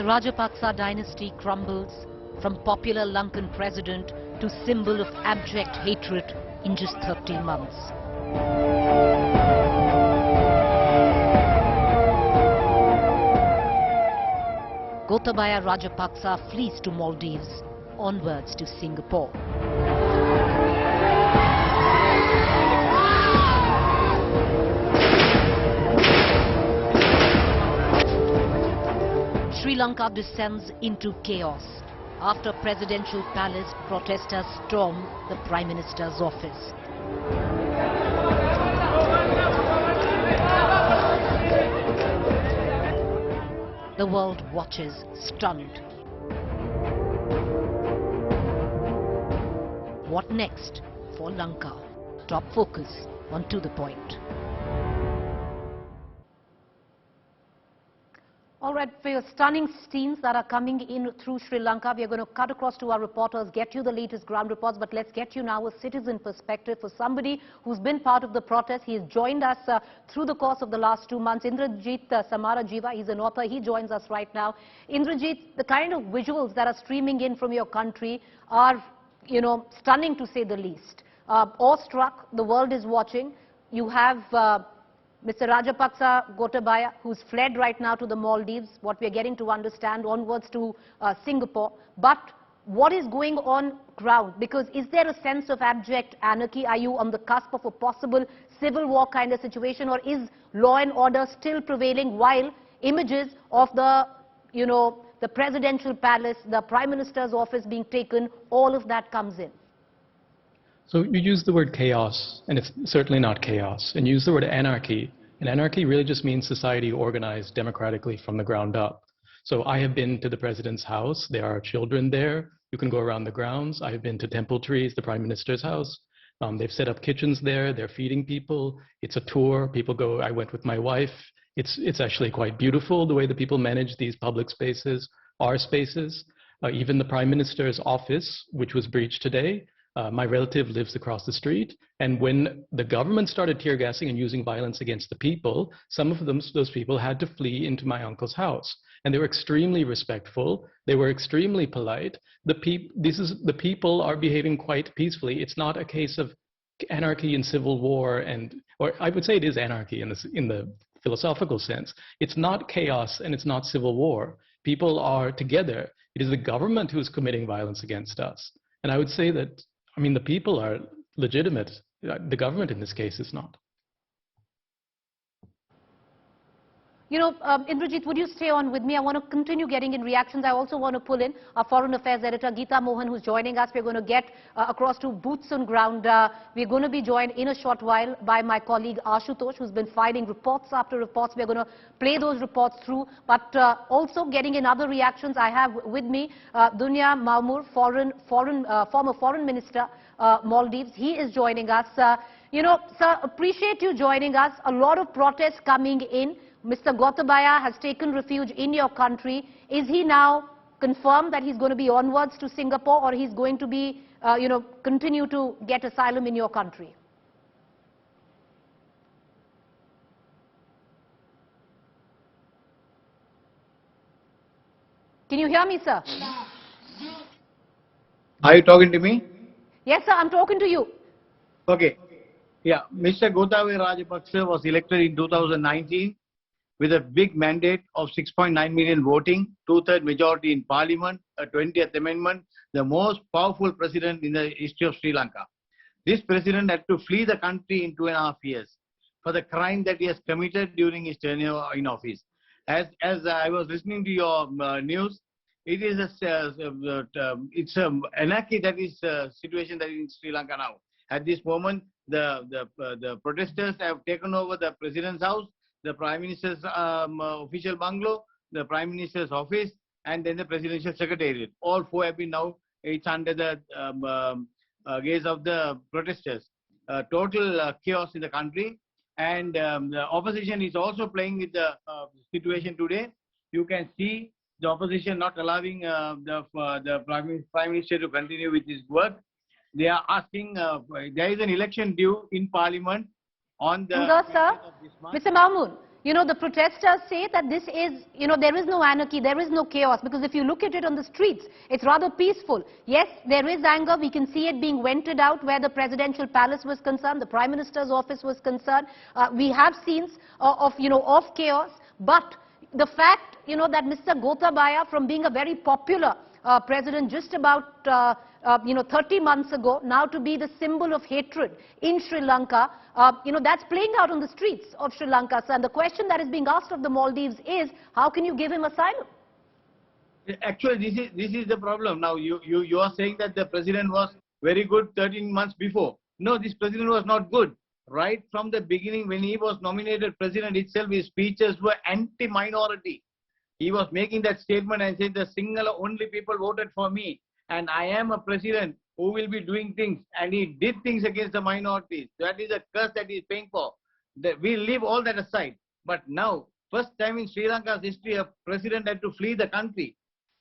The Rajapaksa dynasty crumbles from popular Lankan president to symbol of abject hatred in just 30 months. Gotabaya Rajapaksa flees to Maldives, onwards to Singapore. Sri Lanka descends into chaos after presidential palace protesters storm the Prime Minister's office. The world watches stunned. What next for Lanka? Top focus on To The Point. All right, for your stunning scenes that are coming in through Sri Lanka, we are going to cut across to our reporters, get you the latest ground reports, but let's get you now a citizen perspective for somebody who's been part of the protest. He has joined us through the course of the last 2 months. Indrajit Samarajiva, he's an author. He joins us right now. Indrajit, the kind of visuals that are streaming in from your country are, stunning to say the least. Awestruck, the world is watching. You have Mr. Rajapaksa Gotabaya, who's fled right now to the Maldives, what we are getting to understand, onwards to Singapore. But what is going on ground? Because is there a sense of abject anarchy? Are you on the cusp of a possible civil war kind of situation, or is law and order still prevailing while images of the, the presidential palace, the Prime Minister's office being taken, all of that comes in? So you use the word chaos, and it's certainly not chaos. And you use the word anarchy, and anarchy really just means society organized democratically from the ground up. So I have been to the president's house. There are children there. You can go around the grounds. I have been to Temple Trees, the prime minister's house. They've set up kitchens there. They're feeding people. It's a tour. People go. I went with my wife. It's actually quite beautiful the way the people manage these public spaces, our spaces. Even the prime minister's office, which was breached today. My relative lives across the street, and when the government started tear gassing and using violence against the people, some of those people had to flee into my uncle's house, and they were extremely respectful. They were extremely polite. The people are behaving quite peacefully. It's not a case of anarchy and civil war, or I would say it is anarchy in the philosophical sense. It's not chaos and it's not civil war. People are together. It is the government who is committing violence against us, and I would say that. The people are legitimate. The government in this case is not. Indrajit, would you stay on with me? I want to continue getting in reactions. I also want to pull in our foreign affairs editor, Geeta Mohan, who's joining us. We're going to get across to boots on ground. We're going to be joined in a short while by my colleague Ashutosh, who's been filing reports after reports. We're going to play those reports through. But also getting in other reactions, I have with me Dunya Maumur, former foreign minister, Maldives. He is joining us. Sir, appreciate you joining us. A lot of protests coming in. Mr. Gotabaya has taken refuge in your country. Is he now confirmed that he's going to be onwards to Singapore, or he's going to be, continue to get asylum in your country? Can you hear me, sir? Are you talking to me? Yes, sir, I'm talking to you. Okay. Yeah, Mr. Gotabaya Rajapaksa was elected in 2019. With a big mandate of 6.9 million voting, 2/3 majority in parliament, a 20th amendment, the most powerful president in the history of Sri Lanka. This president had to flee the country in 2.5 years for the crime that he has committed during his tenure in office. As I was listening to your news, it is it's anarchy that is situation that is in Sri Lanka now. At this moment, the protesters have taken over the president's house, the Prime Minister's official bungalow, the Prime Minister's office, and then the Presidential Secretariat. All four have been now, it's under the gaze of the protesters. Total chaos in the country, and the opposition is also playing with the situation today. You can see the opposition not allowing the Prime Minister to continue with his work. They are asking, there is an election due in Parliament on the... Sir, Mr. Maumur, You know, the protesters say that this is, you know, there is no anarchy, there is no chaos, because if you look at it on the streets, it's rather peaceful. Yes, there is anger. We can see it being vented out where the presidential palace was concerned, the Prime Minister's office was concerned. We have scenes of chaos. But the fact, that Mr. Gotabaya, from being a very popular president just about 30 months ago, now to be the symbol of hatred in Sri Lanka, that's playing out on the streets of Sri Lanka. So, and the question that is being asked of the Maldives is, how can you give him asylum? Actually, this is the problem. Now, you are saying that the president was very good 13 months before. No, this president was not good. Right from the beginning, when he was nominated president itself, his speeches were anti-minority. He was making that statement and said the single only people voted for me, and I am a president who will be doing things, and he did things against the minorities. That is a curse that he is paying for. We leave all that aside. But now, first time in Sri Lanka's history, a president had to flee the country.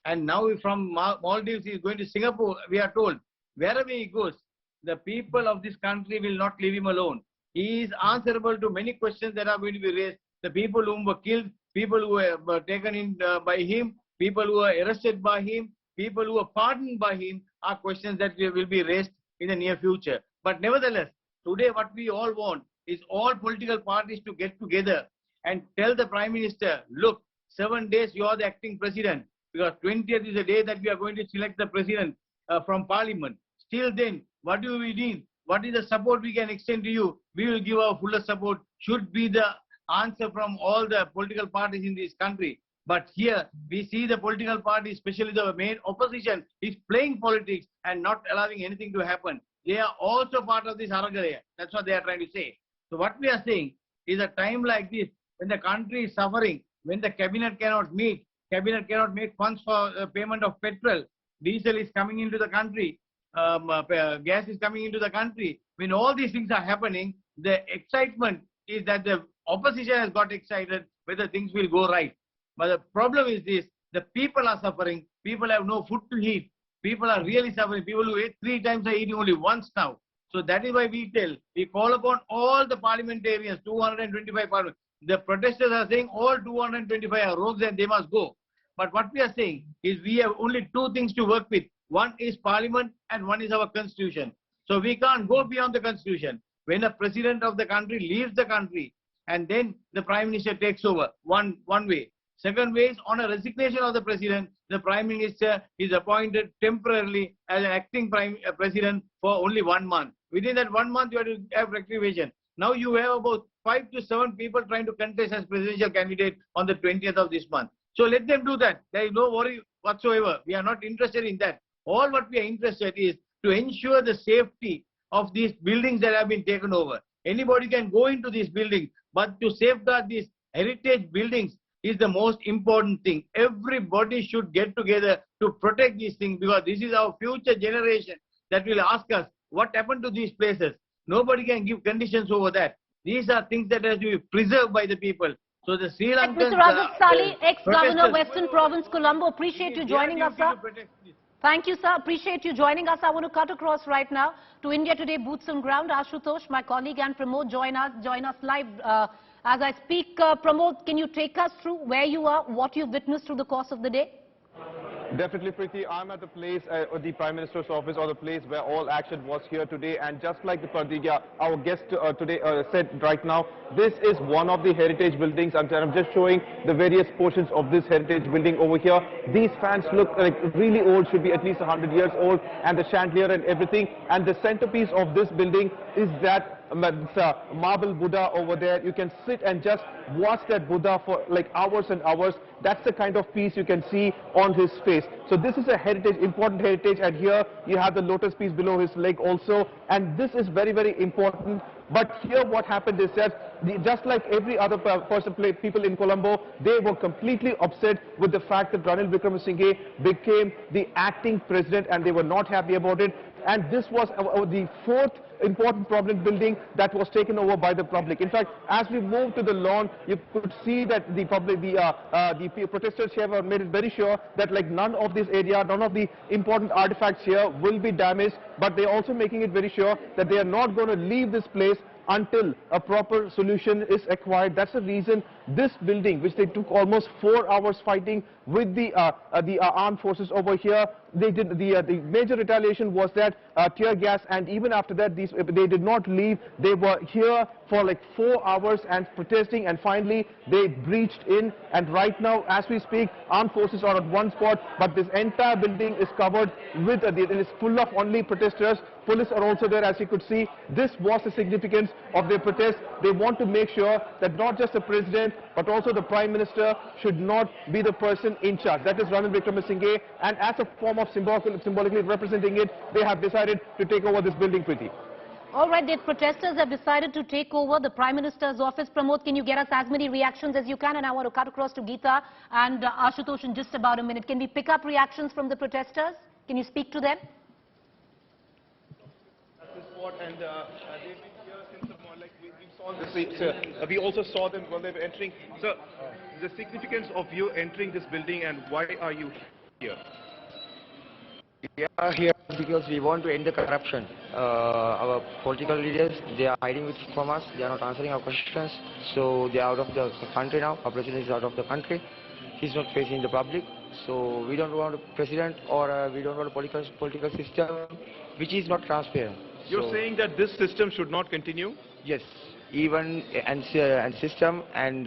And now from Maldives, he is going to Singapore, we are told. Wherever he goes, the people of this country will not leave him alone. He is answerable to many questions that are going to be raised. The people whom were killed, people who were taken in by him, people who were arrested by him, people who were pardoned by him are questions that will be raised in the near future. But nevertheless, today what we all want is all political parties to get together and tell the Prime Minister, look, 7 days you are the acting president, because 20th is the day that we are going to select the president from Parliament. Still then, what do we need? What is the support we can extend to you? We will give our fullest support, should be the answer from all the political parties in this country. But here, we see the political parties, especially the main opposition, is playing politics and not allowing anything to happen. They are also part of this Aragaraya. That's what they are trying to say. So what we are saying is a time like this, when the country is suffering, when the cabinet cannot meet, cabinet cannot make funds for payment of petrol, diesel is coming into the country, gas is coming into the country. When all these things are happening, the excitement is that the opposition has got excited whether things will go right. But the problem is this, the people are suffering, people have no food to eat, people are really suffering, people who ate 3 times are eating only once now. So that is why we call upon all the parliamentarians, 225 parliament. The protesters are saying all 225 are rogues and they must go. But what we are saying is we have only 2 things to work with. One is parliament and one is our constitution. So we can't go beyond the constitution. When a president of the country leaves the country and then the prime minister takes over, one way. Second way is on a resignation of the president, the prime minister is appointed temporarily as an acting president for only 1 month. Within that 1 month, you have to have rectification. Now you have about 5 to 7 people trying to contest as presidential candidate on the 20th of this month. So let them do that. There is no worry whatsoever. We are not interested in that. All what we are interested is to ensure the safety of these buildings that have been taken over. Anybody can go into these buildings, but to safeguard these heritage buildings is the most important thing. Everybody should get together to protect these things, because this is our future generation that will ask us what happened to these places. Nobody can give conditions over that. These are things that have to be preserved by the people. So the Sri Lankans... Mr. Rajat Sali, ex-Governor, Western Province, Colombo, appreciate you joining us, sir. Thank you, sir. Appreciate you joining us. I want to cut across right now to India Today Boots on Ground. Ashutosh, my colleague, and Pramod join us live as I speak. Pramod, can you take us through where you are, what you've witnessed through the course of the day? Definitely, Preeti. I'm at the place, the Prime Minister's office, or the place where all action was here today. And just like our guest today said right now, this is one of the heritage buildings. I'm just showing the various portions of this heritage building over here. These fans look like really old, should be at least 100 years old, and the chandelier and everything. And the centerpiece of this building is that marble Buddha over there. You can sit and just watch that Buddha for like hours and hours. That's the kind of piece you can see on his face. So this is a heritage, important heritage, and here you have the lotus piece below his leg also, and this is very, very important. But here what happened is that just like every other people in Colombo, they were completely upset with the fact that Ranil Wickremesinghe became the acting president, and they were not happy about it. And this was the 4th important prominent building that was taken over by the public. In fact, as we moved to the lawn, you could see that the protesters here have made it very sure that like none of this area, none of the important artifacts here will be damaged, but they're also making it very sure that they are not going to leave this place until a proper solution is acquired. That's the reason this building, which they took almost 4 hours fighting with the armed forces over here, they did the major retaliation was that tear gas, and even after that they did not leave. They were here for like 4 hours and protesting, and finally they breached in, and right now as we speak armed forces are at one spot, but this entire building is covered with it is full of only protesters. Police are also there, as you could see. This was the significance of their protest. They want to make sure that not just the president but also the Prime Minister should not be the person in charge. That is Ranil Wickremesinghe, and as a form of symbolically representing it, they have decided to take over this building, Preeti. All right, the protesters have decided to take over the Prime Minister's office. Pramod, can you get us as many reactions as you can? And I want to cut across to Geeta and Ashutosh in just about a minute. Can we pick up reactions from the protesters? Can you speak to them? And they've been here since the morning. Like we saw this, we also saw them when they were entering. So, the significance of you entering this building, and why are you here? We are here because we want to end the corruption. Our political leaders, they are hiding from us. They are not answering our questions. So they are out of the country now. Our president is out of the country. He's not facing the public. So we don't want a president, or we don't want a political system which is not transparent. You're saying that this system should not continue? Yes, even and system and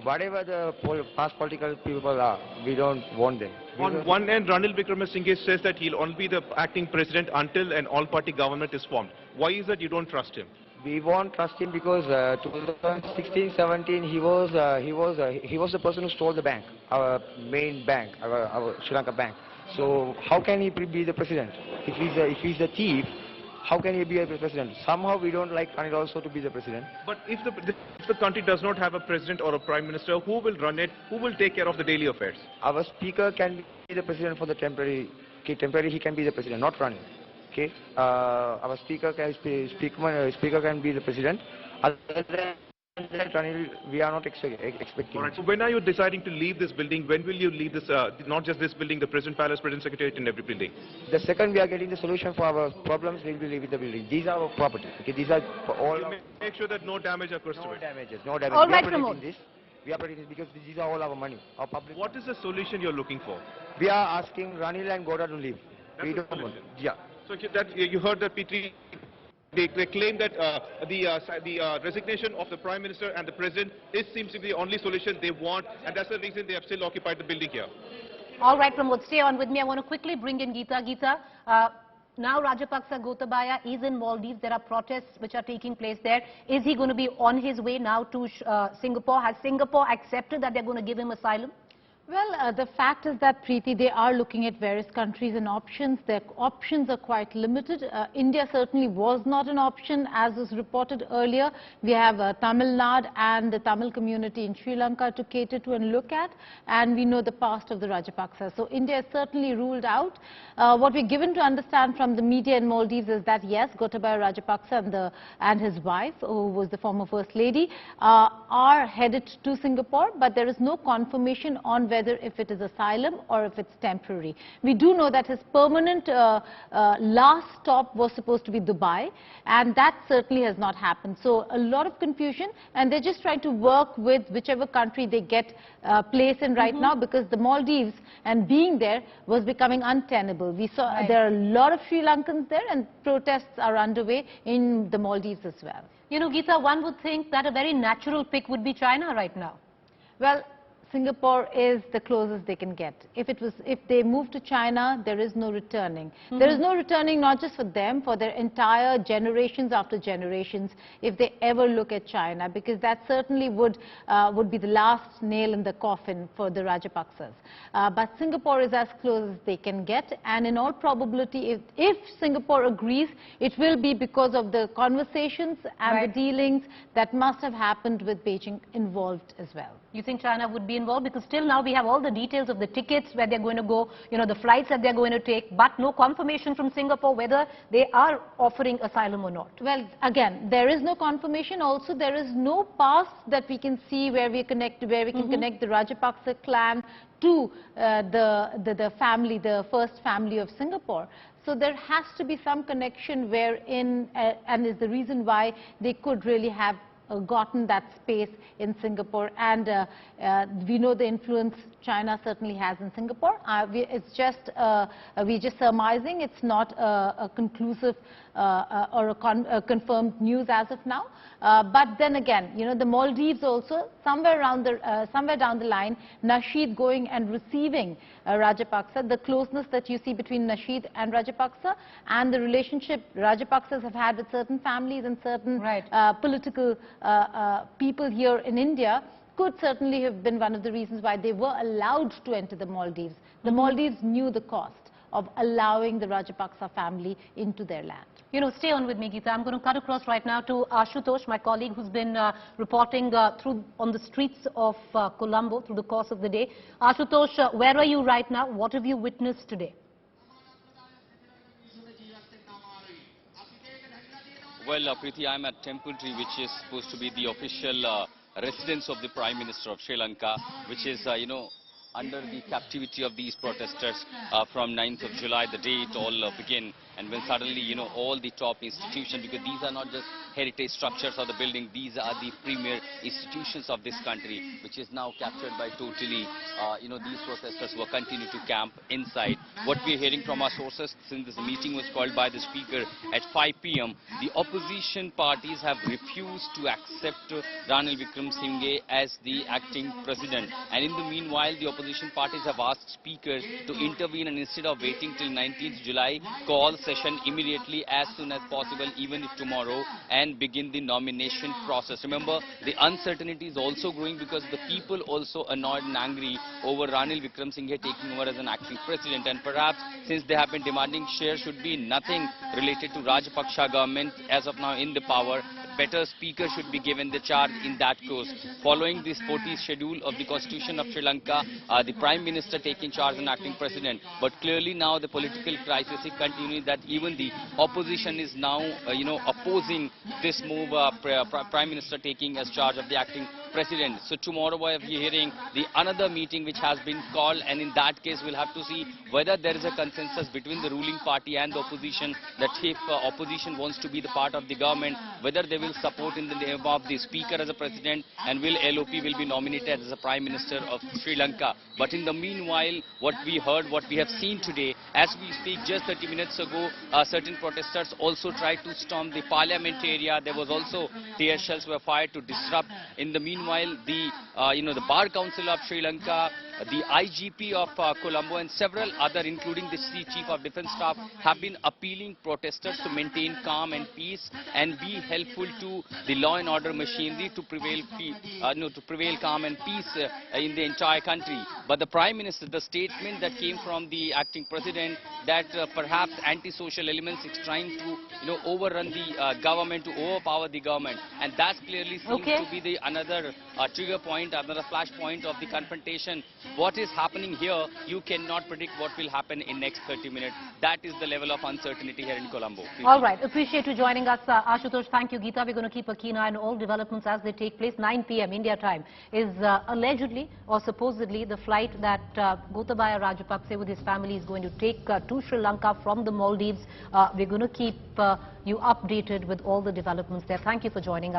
whatever the past political people are, we don't want them. On one end, Ranil Wickremesinghe says that he'll only be the acting president until an all-party government is formed. Why is that you don't trust him? We won't trust him because 2016-17 he was the person who stole the bank, our main bank, our Sri Lanka bank. So how can he be the president? If he's the thief, how can he be a president? Somehow we don't like Ranil also to be the president. But if the country does not have a president or a prime minister, who will run it? Who will take care of the daily affairs? Our speaker can be the president for the temporary. Okay, temporary he can be the president, not Ranil. Okay, our speaker can be the president. Other than that, Ranil, we are not expecting. All right. So when are you deciding to leave this building? When will you leave this? Not just this building, the President Palace, President Secretariat, and every building. The second we are getting the solution for our problems, we will be leaving the building. These are our property. Okay, these are for all. Make sure that no damage occurs to it. No damages. All right, Pramod. We are protecting this because these are all our money, our public. What is the solution you're looking for? We are asking Ranil and Goda to leave. That's we don't want. Yeah. So you heard that P3, they claim that the resignation of the Prime Minister and the President seems to be the only solution they want, and that's the reason they have still occupied the building here. All right, Pramod, stay on with me. I want to quickly bring in Geeta. Geeta, now Rajapaksa Gotabaya is in Maldives. There are protests which are taking place there. Is he going to be on his way now to Singapore? Has Singapore accepted that they're going to give him asylum? Well, the fact is that, Preeti, they are looking at various countries and options. Their options are quite limited. India certainly was not an option, as was reported earlier. We have Tamil Nadu and the Tamil community in Sri Lanka to cater to and look at, and we know the past of the Rajapaksa. So India is certainly ruled out. What we're given to understand from the media in Maldives is that, yes, Gotabaya Rajapaksa and his wife, who was the former First Lady, are headed to Singapore, but there is no confirmation on whether if it is asylum or if it's temporary. We do know that his permanent last stop was supposed to be Dubai, and that certainly has not happened. So a lot of confusion, and they're just trying to work with whichever country they get place in right now, because the Maldives and being there was becoming untenable. We saw there are a lot of Sri Lankans there, and protests are underway in the Maldives as well. You know, Geeta, one would think that a very natural pick would be China right now. Well, Singapore is the closest they can get. If they move to China, there is no returning. There is no returning, not just for them, for their entire generations after generations, if they ever look at China, because that certainly would be the last nail in the coffin for the Rajapaksas. But Singapore is as close as they can get, and in all probability, if Singapore agrees, it will be because of the conversations and the dealings that must have happened with Beijing involved as well. You think China would be involved? Because till now we have all the details of the tickets, where they're going to go, the flights that they're going to take, but no confirmation from Singapore whether they are offering asylum or not. Well, again, there is no confirmation. Also, there is no pass that we can see where we can connect the Rajapaksa clan to the family, the first family of Singapore. So there has to be some connection wherein, and is the reason why they could really have gotten that space in Singapore. And we know the influence China certainly has in Singapore. It's just, we're just surmising. It's not a conclusive or a confirmed news as of now. But then again, the Maldives also, somewhere down the line, Nasheed going and receiving Rajapaksa, the closeness that you see between Nasheed and Rajapaksa, and the relationship Rajapaksas have had with certain families and certain political people here in India, could certainly have been one of the reasons why they were allowed to enter the Maldives. The Maldives knew the cost of allowing the Rajapaksa family into their land. Stay on with me, Geeta. I'm going to cut across right now to Ashutosh, my colleague who's been reporting on the streets of Colombo through the course of the day. Ashutosh, where are you right now? What have you witnessed today? Well, Preeti, I'm at Templetree, which is supposed to be the official residence of the Prime Minister of Sri Lanka, which is, under the captivity of these protesters from 9th of July, the day it all began. And when suddenly, all the top institutions, because these are not just heritage structures of the building, these are the premier institutions of this country, which is now captured by totally, these protesters who are continuing to camp inside. What we are hearing from our sources, since this meeting was called by the speaker at 5 p.m., the opposition parties have refused to accept Ranil Wickremesinghe as the acting president. And in the meanwhile, the opposition parties have asked speaker to intervene, and instead of waiting till 19th July, call session immediately as soon as possible, even if tomorrow, and begin the nomination process. Remember, the uncertainty is also growing because the people also annoyed and angry over Ranil Wickremesinghe taking over as an acting president, and perhaps since they have been demanding share should be nothing related to Rajapaksa government as of now in the power, better speaker should be given the charge in that course. Following the sporty schedule of the Constitution of Sri Lanka, the Prime Minister taking charge and acting president. But clearly now the political crisis is continuing, that even the opposition is now, opposing this move, Prime Minister taking as charge of the acting president. So tomorrow we are hearing another meeting which has been called, and in that case we'll have to see whether there is a consensus between the ruling party and the opposition, that if opposition wants to be the part of the government, whether they will support in the name of the speaker as a president, and will LOP will be nominated as a Prime Minister of Sri Lanka. But in the meanwhile, what we heard, what we have seen today, as we speak, just 30 minutes ago, certain protesters also tried to storm the parliament area. There was also tear shells were fired to disrupt. In the meanwhile, the Bar Council of Sri Lanka, the IGP of Colombo, and several other, including the Chief of Defence Staff, have been appealing protesters to maintain calm and peace and be helpful to the law and order machinery to prevail calm and peace in the entire country. But the Prime Minister, the statement that came from the acting president, that perhaps anti-social elements is trying to overrun the government, to overpower the government, and that clearly seems to be the another trigger point, another flash point of the confrontation. What is happening here, you cannot predict what will happen in next 30 minutes. That is the level of uncertainty here in Colombo. All right. Appreciate you joining us, Ashutosh. Thank you, Geeta. We're going to keep a keen eye on all developments as they take place. 9 p.m. India time is allegedly or supposedly the flight that Gotabaya Rajapaksa with his family is going to take to Sri Lanka from the Maldives. We're going to keep you updated with all the developments there. Thank you for joining us.